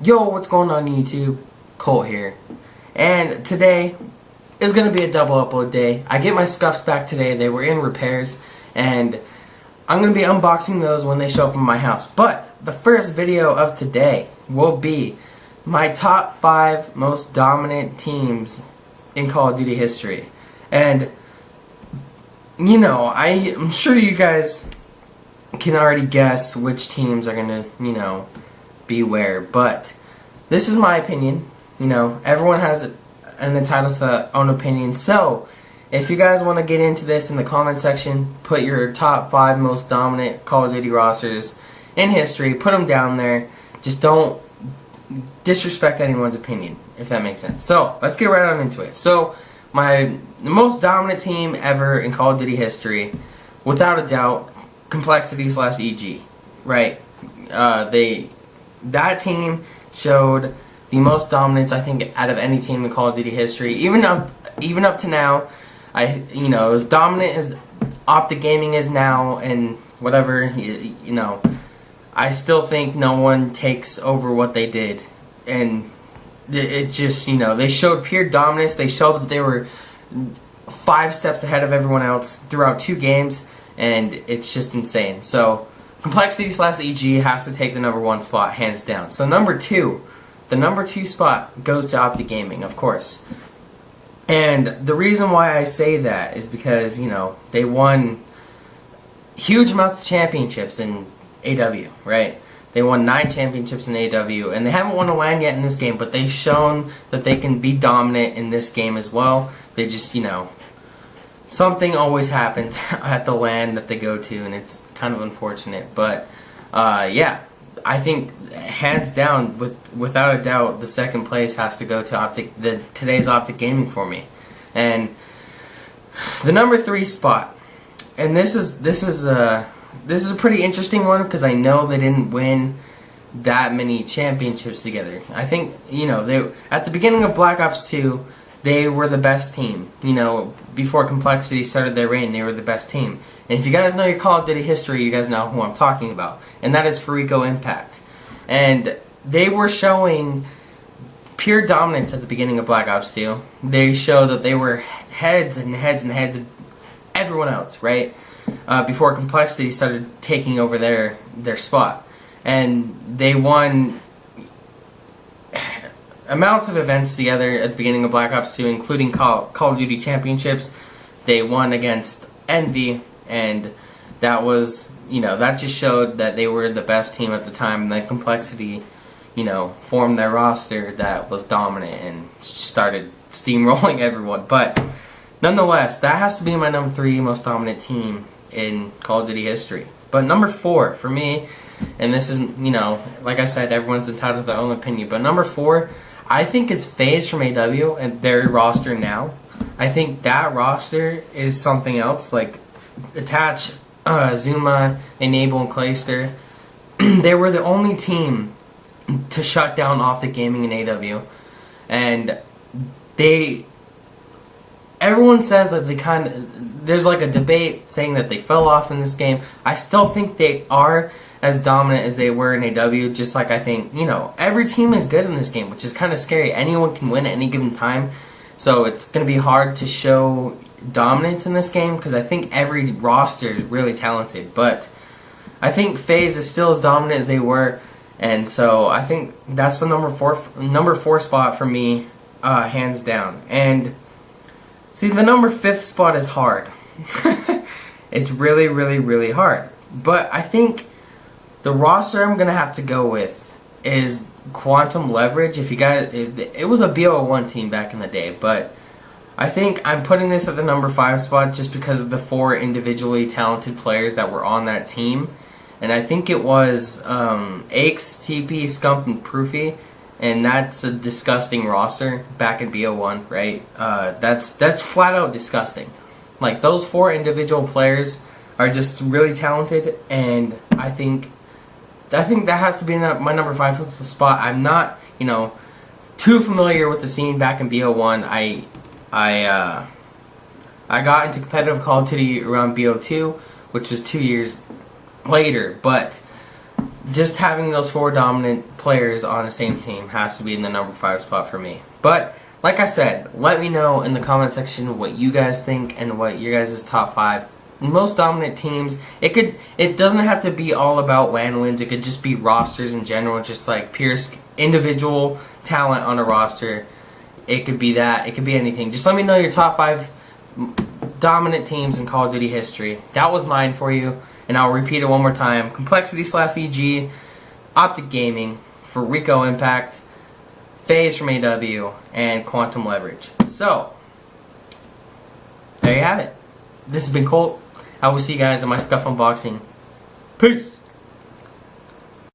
Yo, what's going on YouTube? Colt here. And today is going to be a double upload day. I get my scuffs back today. They were in repairs. And I'm going to be unboxing those when they show up in my house. But the first video of today will be my top 5 most dominant teams in Call of Duty history. And, you know, I'm sure you guys can already guess which teams are going to, you know, be where. But this is my opinion. You know, everyone has an entitled to their own opinion. So, if you guys want to get into this in the comment section, put your top 5 most dominant Call of Duty rosters in history. Put them down there. Just don't disrespect anyone's opinion, if that makes sense. So, let's get right on into it. So, the most dominant team ever in Call of Duty history, without a doubt, Complexity/EG, right? That team showed the most dominance, I think, out of any team in Call of Duty history. Even up to now, you know, as dominant as Optic Gaming is now, and whatever, you know, I still think no one takes over what they did. And it just, you know, they showed pure dominance. They showed that they were 5 steps ahead of everyone else throughout 2 games, and it's just insane. So Complexity/EG has to take the number 1 spot, hands down. So number 2, the number 2 spot goes to Optic Gaming, of course. And the reason why I say that is because, you know, they won huge amounts of championships in AW, right? They won 9 championships in AW, and they haven't won a LAN yet in this game, but they've shown that they can be dominant in this game as well. They just, you know, something always happens at the LAN that they go to, and it's kind of unfortunate. But, yeah, I think hands down, without a doubt, the second place has to go to today's Optic Gaming for me. And the number 3 spot, and this is a pretty interesting one because I know they didn't win that many championships together. I think, you know, at the beginning of Black Ops 2, they were the best team. You know, before Complexity started their reign, they were the best team. And if you guys know your Call of Duty history, you guys know who I'm talking about. And that is Farico Impact. And they were showing pure dominance at the beginning of Black Ops 2. They showed that they were heads and heads and heads of everyone else, right? Before Complexity started taking over their spot. And they won amounts of events together at the beginning of Black Ops 2, including Call of Duty Championships. They won against Envy, and that was, you know, that just showed that they were the best team at the time, and then Complexity, you know, formed their roster that was dominant and started steamrolling everyone. But nonetheless, that has to be my number 3 most dominant team in Call of Duty history. But number 4 for me, and this is, you know, like I said, everyone's entitled to their own opinion, but number 4, I think it's FaZe from AW and their roster now. I think that roster is something else. Like, attach Zuma, Enable, and Clayster. They were the only team to shut down Optic Gaming in AW. And everyone says that there's like a debate saying that they fell off in this game. I still think they are as dominant as they were in AW, just like I think, you know, every team is good in this game, which is kind of scary. Anyone can win at any given time, so it's going to be hard to show dominance in this game because I think every roster is really talented. But I think FaZe is still as dominant as they were, and so I think that's the number 4 spot for me, hands down. And see, the number 5th spot is hard. It's really, really, really hard. But I think the roster I'm gonna have to go with is Quantum Leverage. If you guys, it was a BO1 team back in the day, but I think I'm putting this at the number 5 spot just because of the 4 individually talented players that were on that team. And I think it was Aches, TP, Scump, and Proofy, and that's a disgusting roster back in BO1, right? That's flat out disgusting. Like, those 4 individual players are just really talented, and I think that has to be my number 5 spot. I'm not, you know, too familiar with the scene back in BO1. I got into competitive Call of Duty around BO2, which was 2 years later. But just having those 4 dominant players on the same team has to be in the number 5 spot for me. But like I said, let me know in the comment section what you guys think and what your guys' top 5 most dominant teams. It doesn't have to be all about WAN wins. It could just be rosters in general, just like pure individual talent on a roster. It could be that. It could be anything. Just let me know your top 5 dominant teams in Call of Duty history. That was mine for you, and I'll repeat it one more time. Complexity/EG, Optic Gaming for Rico Impact, FaZe from AW, and Quantum Leverage. So, there you have it. This has been Colt. I will see you guys in my Scuff unboxing. Peace!